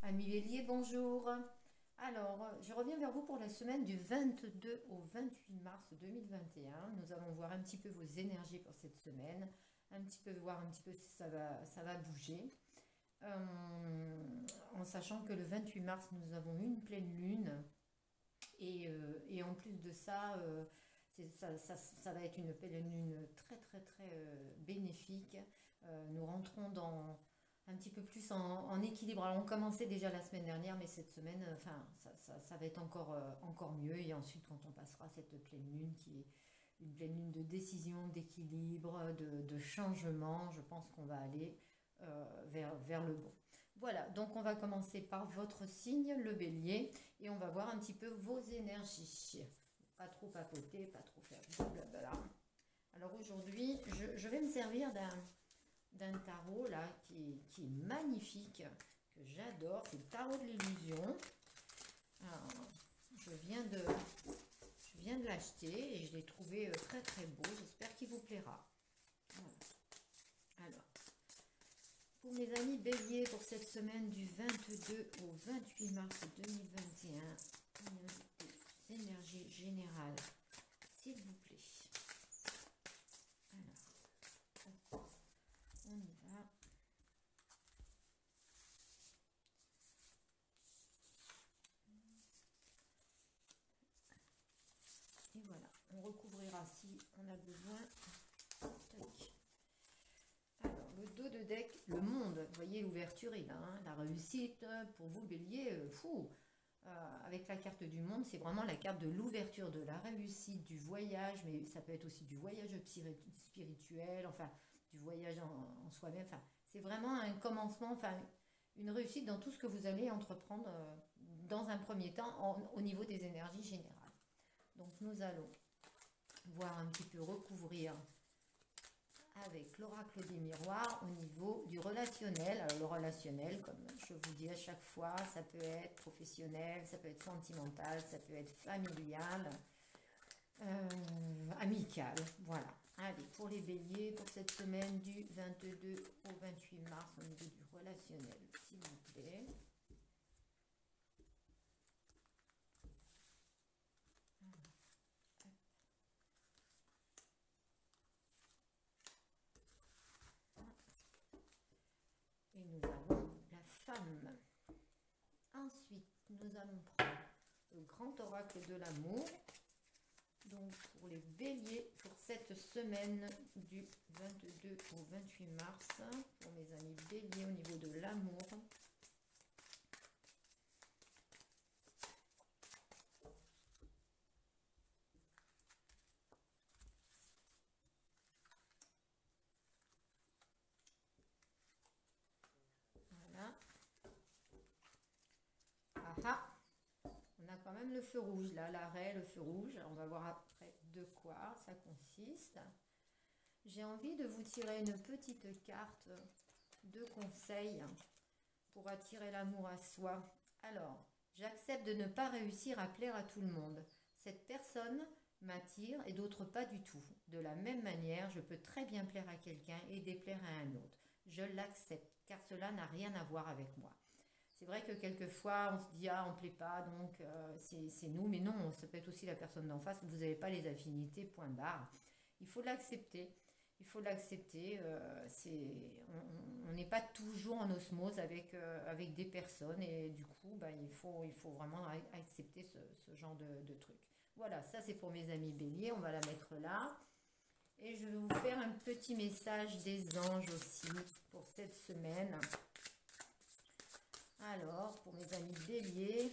Amis Bélier, bonjour. Alors, je reviens vers vous pour la semaine du 22 au 28 mars 2021. Nous allons voir un petit peu vos énergies pour cette semaine, un petit peu voir un petit peu si ça va bouger. En sachant que le 28 mars, nous avons une pleine lune et en plus de ça, ça va être une pleine lune très très très bénéfique. Nous rentrons dans un petit peu plus en équilibre. Alors on commençait déjà la semaine dernière, mais cette semaine, enfin, ça va être encore mieux. Et ensuite, quand on passera cette pleine lune qui est une pleine lune de décision, d'équilibre, de changement, je pense qu'on va aller vers le bon. Voilà, donc on va commencer par votre signe, le bélier, et on va voir un petit peu vos énergies. Pas trop papoter, pas trop faire blablabla. Alors aujourd'hui, je vais me servir d'un tarot là qui est magnifique, que j'adore, c'est le tarot de l'illusion. Alors, je viens de l'acheter et je l'ai trouvé très très beau, j'espère qu'il vous plaira. Voilà. Alors, pour mes amis béliers, pour cette semaine du 22 au 28 mars 2021, les énergies générales, s'il vous plaît. Alors, on y va. Et voilà, on recouvrira si on a besoin. Tac. Alors, le dos de deck, le monde, vous voyez, l'ouverture est là, hein, la réussite pour vous, bélier, fou. Avec la carte du monde, c'est vraiment la carte de l'ouverture, de la réussite, du voyage, mais ça peut être aussi du voyage spirituel, enfin, du voyage en soi-même. Enfin, c'est vraiment un commencement, enfin, une réussite dans tout ce que vous allez entreprendre dans un premier temps au niveau des énergies générales. Donc, nous allons voir un petit peu recouvrir avec l'oracle des miroirs au niveau du relationnel. Alors le relationnel, comme je vous dis à chaque fois, ça peut être professionnel, ça peut être sentimental, ça peut être familial, amical. Voilà. Allez, pour les béliers, pour cette semaine du 22 au 28 mars au niveau du relationnel, s'il vous plaît. Et nous avons la femme. Ensuite, nous allons prendre le grand oracle de l'amour. Donc, pour les béliers, pour cette semaine du 22 au 28 mars, pour mes amis béliers au niveau de l'amour. Voilà. Ah ah, on a quand même le feu rouge là, l'arrêt, le feu rouge. On va voir après de quoi ça consiste. J'ai envie de vous tirer une petite carte de conseil pour attirer l'amour à soi. Alors, j'accepte de ne pas réussir à plaire à tout le monde. Cette personne m'attire et d'autres pas du tout. De la même manière, je peux très bien plaire à quelqu'un et déplaire à un autre. Je l'accepte car cela n'a rien à voir avec moi. C'est vrai que quelquefois, on se dit, ah, on ne plaît pas, donc c'est nous. Mais non, ça peut être aussi la personne d'en face. Vous n'avez pas les affinités, point barre. Il faut l'accepter. Il faut l'accepter. On n'est pas toujours en osmose avec des personnes. Et du coup, bah, il faut vraiment accepter ce genre de truc. Voilà, ça c'est pour mes amis béliers. On va la mettre là. Et je vais vous faire un petit message des anges aussi pour cette semaine. Alors, pour mes amis béliers,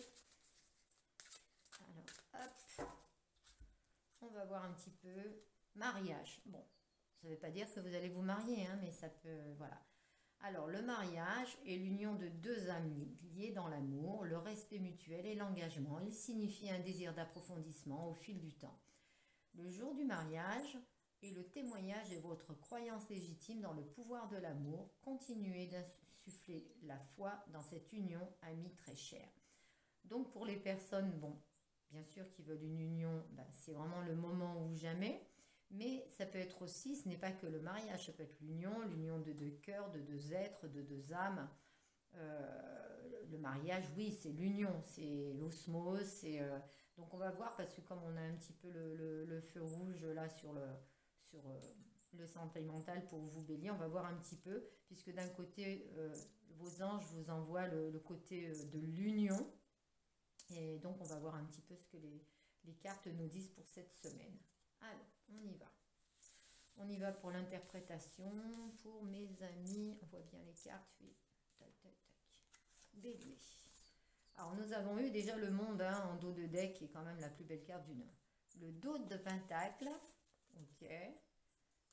alors hop, on va voir un petit peu mariage. Bon, ça ne veut pas dire que vous allez vous marier, hein, mais ça peut, voilà. Alors, le mariage est l'union de deux amis liés dans l'amour, le respect mutuel et l'engagement. Il signifie un désir d'approfondissement au fil du temps. Le jour du mariage est le témoignage de votre croyance légitime dans le pouvoir de l'amour. Continuez d'insuffler la foi dans cette union amie très chère. Donc pour les personnes, bon, bien sûr qui veulent une union, ben, c'est vraiment le moment ou jamais. Mais ça peut être aussi, ce n'est pas que le mariage, ça peut être l'union de deux cœurs, de deux êtres, de deux âmes. Le mariage, oui, c'est l'union, c'est l'osmose, donc on va voir, parce que comme on a un petit peu le feu rouge là sur le sentimental pour vous bélier, on va voir un petit peu, puisque d'un côté, vos anges vous envoient le côté de l'union, et donc on va voir un petit peu ce que les cartes nous disent pour cette semaine. Alors, on y va. On y va pour l'interprétation, pour mes amis. On voit bien les cartes, oui. Tac, tac, tac. Bélier. Alors, nous avons eu déjà le monde hein, en dos de deck, qui est quand même la plus belle carte du Nord. Le dos de pentacle, ok.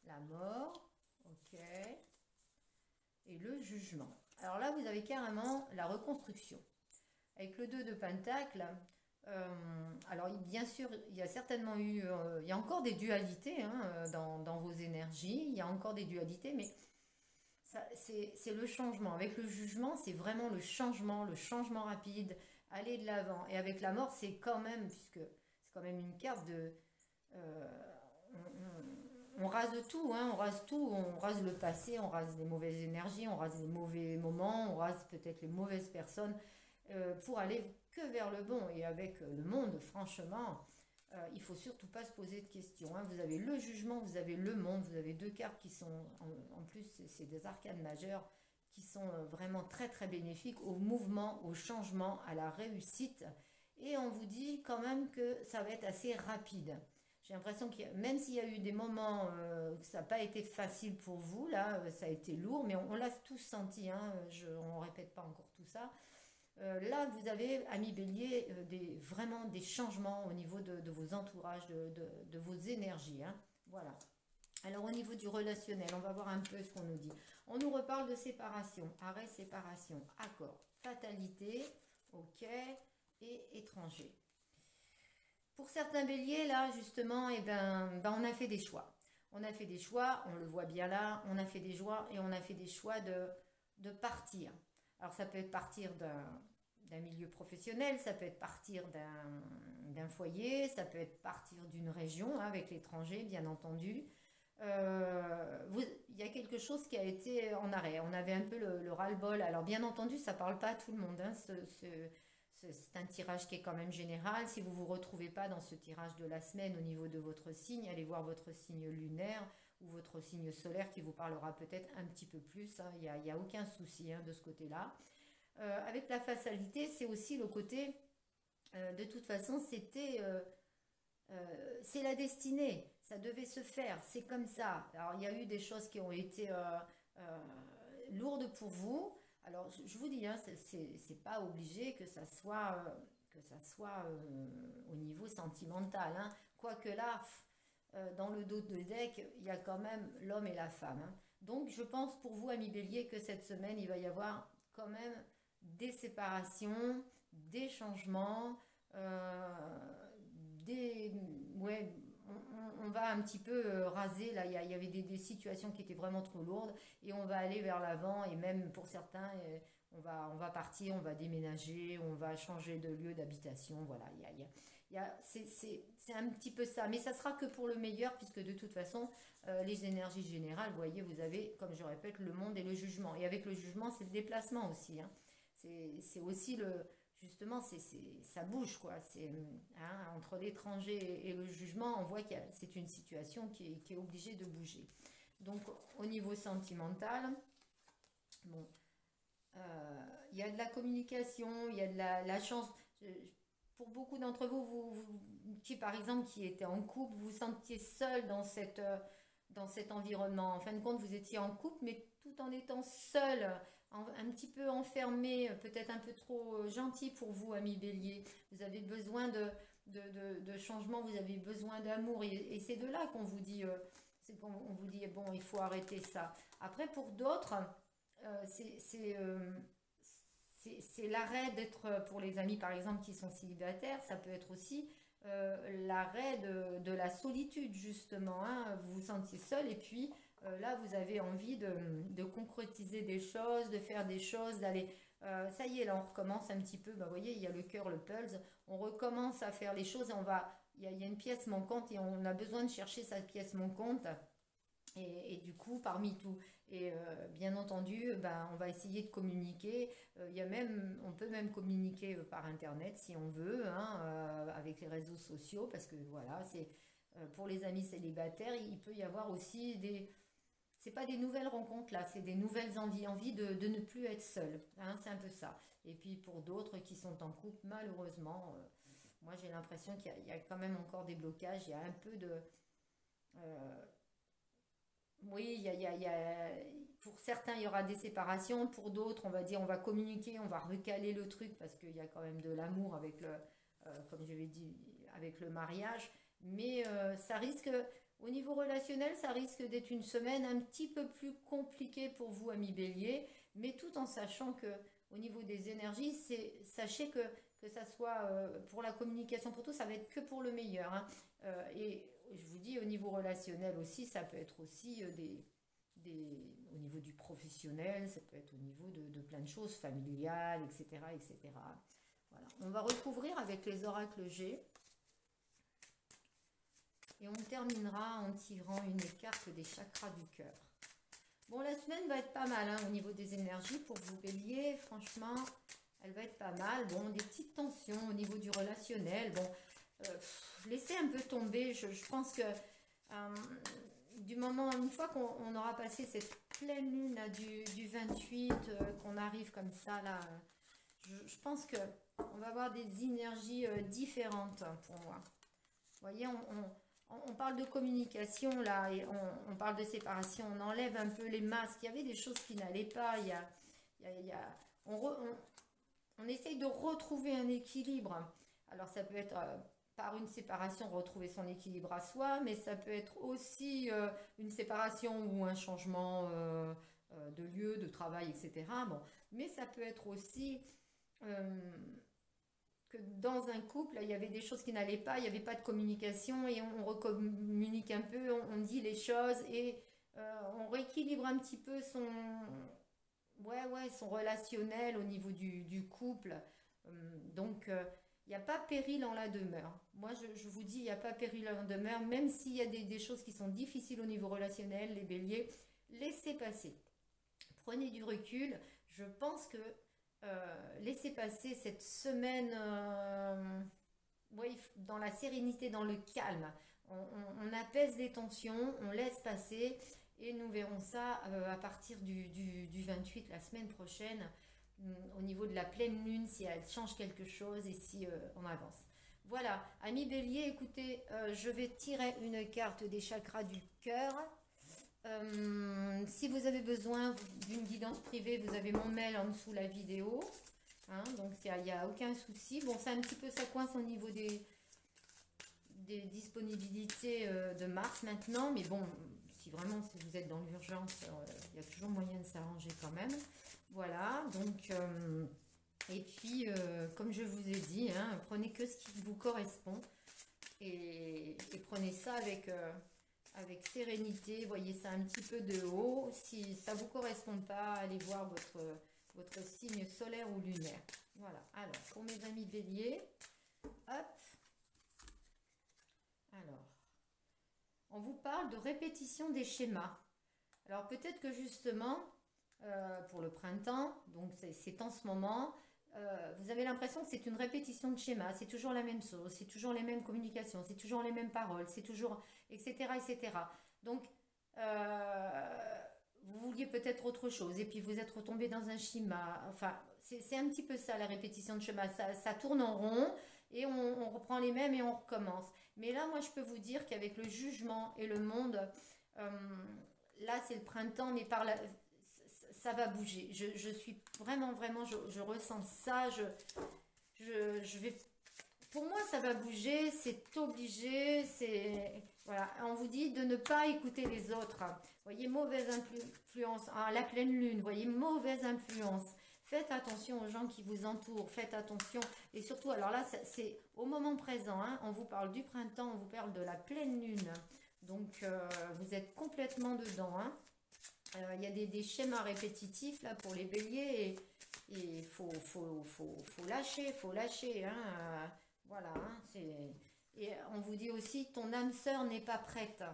La mort, ok. Et le jugement. Alors là, vous avez carrément la reconstruction. Avec le 2 de pentacle, alors bien sûr, il y a certainement eu, il y a encore des dualités hein, dans vos énergies, il y a encore des dualités, mais c'est le changement. Avec le jugement, c'est vraiment le changement rapide, aller de l'avant. Et avec la mort, c'est quand même, puisque c'est quand même une carte de... on rase tout, hein, on rase tout, on rase le passé, on rase les mauvaises énergies, on rase les mauvais moments, on rase peut-être les mauvaises personnes pour aller que vers le bon. Et avec le monde, franchement, il faut surtout pas se poser de questions. Hein. Vous avez le jugement, vous avez le monde, vous avez deux cartes qui sont, en plus, c'est des arcanes majeures, qui sont vraiment très très bénéfiques au mouvement, au changement, à la réussite. Et on vous dit quand même que ça va être assez rapide. J'ai l'impression que même s'il y a eu des moments que ça n'a pas été facile pour vous, là, ça a été lourd, mais on l'a tous senti, hein, on ne répète pas encore tout ça. Là, vous avez, amis bélier, vraiment des changements au niveau de vos entourages, de vos énergies. Hein. Voilà. Alors, au niveau du relationnel, on va voir un peu ce qu'on nous dit. On nous reparle de séparation, arrêt, séparation, accord, fatalité, ok, et étranger. Pour certains béliers, là, justement, on a fait des choix. On a fait des choix, on le voit bien là, on a fait des choix et on a fait des choix de partir. Alors, ça peut être partir d'un milieu professionnel, ça peut être partir d'un foyer, ça peut être partir d'une région, hein, avec l'étranger, bien entendu. Il y a quelque chose qui a été en arrêt. On avait un peu le ras-le-bol. Alors, bien entendu, ça ne parle pas à tout le monde, hein, c'est un tirage qui est quand même général. Si vous ne vous retrouvez pas dans ce tirage de la semaine au niveau de votre signe, allez voir votre signe lunaire ou votre signe solaire qui vous parlera peut-être un petit peu plus. Hein. Il n'y a aucun souci hein, de ce côté-là. Avec la fatalité, c'est aussi le côté, de toute façon, c'est la destinée. Ça devait se faire. C'est comme ça. Alors, il y a eu des choses qui ont été lourdes pour vous. Alors, je vous dis, hein, c'est pas obligé que ça soit au niveau sentimental. Hein. Quoique là, dans le dos de deck, il y a quand même l'homme et la femme. Hein. Donc, je pense pour vous, amis bélier, que cette semaine, il va y avoir quand même des séparations, des changements, ouais, on va un petit peu raser. Là, il y avait des situations qui étaient vraiment trop lourdes et on va aller vers l'avant. Et même pour certains, on va partir, on va déménager, on va changer de lieu d'habitation. Voilà, c'est un petit peu ça. Mais ça sera que pour le meilleur, puisque de toute façon, les énergies générales, vous voyez, vous avez, comme je répète, le monde et le jugement. Et avec le jugement, c'est le déplacement aussi. Hein. C'est aussi justement, ça bouge, quoi. Hein, entre l'étranger et le jugement, on voit que c'est une situation qui est obligée de bouger. Donc, au niveau sentimental, bon, il y a de la communication, il y a de la chance. Pour beaucoup d'entre vous, qui par exemple, qui étaient en couple, vous vous sentiez seul dans cet environnement. En fin de compte, vous étiez en couple, mais tout en étant seul, un petit peu enfermé, peut-être un peu trop gentil pour vous, amis bélier. Vous avez besoin de changement, vous avez besoin d'amour. Et c'est de là qu'on vous dit, bon, il faut arrêter ça. Après, pour d'autres, c'est l'arrêt d'être, pour les amis par exemple qui sont célibataires, ça peut être aussi l'arrêt de la solitude justement, hein. Vous vous sentiez seul et puis là vous avez envie de concrétiser des choses, de faire des choses, d'aller, ça y est, là on recommence un petit peu, vous voyez, il y a le cœur, le pulse, on recommence à faire les choses, il y a une pièce manquante et on a besoin de chercher cette pièce manquante. Et du coup, parmi tout, et bien entendu, ben, on va essayer de communiquer. Il y a même, on peut même communiquer par Internet si on veut, hein, avec les réseaux sociaux, parce que voilà, c'est pour les amis célibataires, il peut y avoir aussi des, c'est pas des nouvelles rencontres là, c'est des nouvelles envies de ne plus être seul, hein, c'est un peu ça. Et puis pour d'autres qui sont en couple, malheureusement, moi j'ai l'impression qu'il y a quand même encore des blocages, il y a un peu de, euh, oui, pour certains, il y aura des séparations. Pour d'autres, on va dire, on va communiquer, on va recaler le truc parce qu'il y a quand même de l'amour avec le, comme je l'ai dit, avec le mariage. Mais ça risque, au niveau relationnel, ça risque d'être une semaine un petit peu plus compliquée pour vous, amis bélier, mais tout en sachant que au niveau des énergies, sachez que ça soit pour la communication, pour tout, ça va être que pour le meilleur, hein. Et je vous dis, au niveau relationnel aussi, ça peut être aussi au niveau du professionnel, ça peut être au niveau de plein de choses, familiales, etc., etc. Voilà. On va recouvrir avec les oracles G et on terminera en tirant une carte des chakras du cœur. Bon, la semaine va être pas mal, hein, au niveau des énergies pour vous bélier, franchement, elle va être pas mal. Bon, des petites tensions au niveau du relationnel, bon, laissez un peu tomber, je pense que euh, du moment, une fois qu'on aura passé cette pleine lune là, du 28, qu'on arrive comme ça là, je pense que on va avoir des énergies différentes, hein, pour moi. Vous voyez, on parle de communication là, et on parle de séparation, on enlève un peu les masques. Il y avait des choses qui n'allaient pas, il y a- on essaye de retrouver un équilibre. Alors ça peut être par une séparation, retrouver son équilibre à soi, mais ça peut être aussi une séparation ou un changement de lieu, de travail, etc. Bon, mais ça peut être aussi euh, que dans un couple, il y avait des choses qui n'allaient pas, il n'y avait pas de communication et on recommunique un peu, on dit les choses et on rééquilibre un petit peu ouais, ouais, son relationnel au niveau du couple. Donc, il n'y a pas péril en la demeure. Moi, je vous dis, il n'y a pas péril en la demeure, même s'il y a des choses qui sont difficiles au niveau relationnel, les béliers, laissez passer. Prenez du recul. Je pense que laissez passer cette semaine ouais, dans la sérénité, dans le calme. On apaise les tensions, on laisse passer et nous verrons ça à partir du 28, la semaine prochaine, au niveau de la pleine lune, si elle change quelque chose et si on avance. Voilà, amis bélier, écoutez, je vais tirer une carte des chakras du cœur. Si vous avez besoin d'une guidance privée, vous avez mon mail en dessous la vidéo. Hein, donc il n'y a aucun souci. Bon, c'est un petit peu, ça coince au niveau des disponibilités de mars maintenant. Mais bon, si vraiment si vous êtes dans l'urgence, il y a toujours moyen de s'arranger quand même. Voilà, donc, et puis, comme je vous ai dit, hein, prenez que ce qui vous correspond et prenez ça avec sérénité, voyez ça un petit peu de haut. Si ça ne vous correspond pas, allez voir votre signe solaire ou lunaire. Voilà, alors, pour mes amis béliers, hop, alors, on vous parle de répétition des schémas. Alors, peut-être que justement, pour le printemps, donc c'est en ce moment, vous avez l'impression que c'est une répétition de schéma, c'est toujours la même chose, c'est toujours les mêmes communications, c'est toujours les mêmes paroles, c'est toujours, etc., etc. Donc, vous vouliez peut-être autre chose, et puis vous êtes retombé dans un schéma, enfin, c'est un petit peu ça la répétition de schéma, ça tourne en rond, et on reprend les mêmes et on recommence. Mais là, moi, je peux vous dire qu'avec le jugement et le monde, euh, là, c'est le printemps, mais ça va bouger. Je suis vraiment, vraiment, je ressens ça. Je vais, pour moi, ça va bouger. C'est obligé. Voilà. On vous dit de ne pas écouter les autres. Vous voyez, mauvaise influence. Ah, la pleine lune. Vous voyez, mauvaise influence. Faites attention aux gens qui vous entourent. Faites attention. Et surtout, alors là, c'est au moment présent, hein. On vous parle du printemps, on vous parle de la pleine lune. Donc, vous êtes complètement dedans, hein. Il y a des schémas répétitifs là pour les béliers et il faut lâcher, hein, voilà, hein, et on vous dit aussi ton âme sœur n'est pas prête.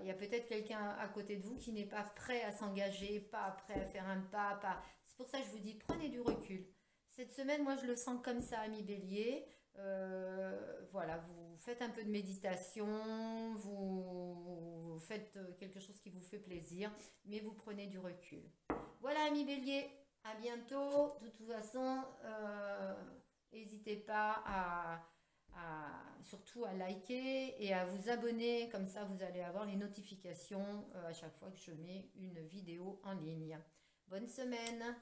Il y a peut-être quelqu'un à côté de vous qui n'est pas prêt à s'engager, pas prêt à faire un pas, pas. C'est pour ça que je vous dis, prenez du recul. Cette semaine, moi, je le sens comme ça, ami Bélier. Voilà, vous faites un peu de méditation, vous faites quelque chose qui vous fait plaisir, mais vous prenez du recul. Voilà, ami Bélier, à bientôt. De toute façon, n'hésitez pas surtout à liker et à vous abonner, comme ça vous allez avoir les notifications à chaque fois que je mets une vidéo en ligne. Bonne semaine!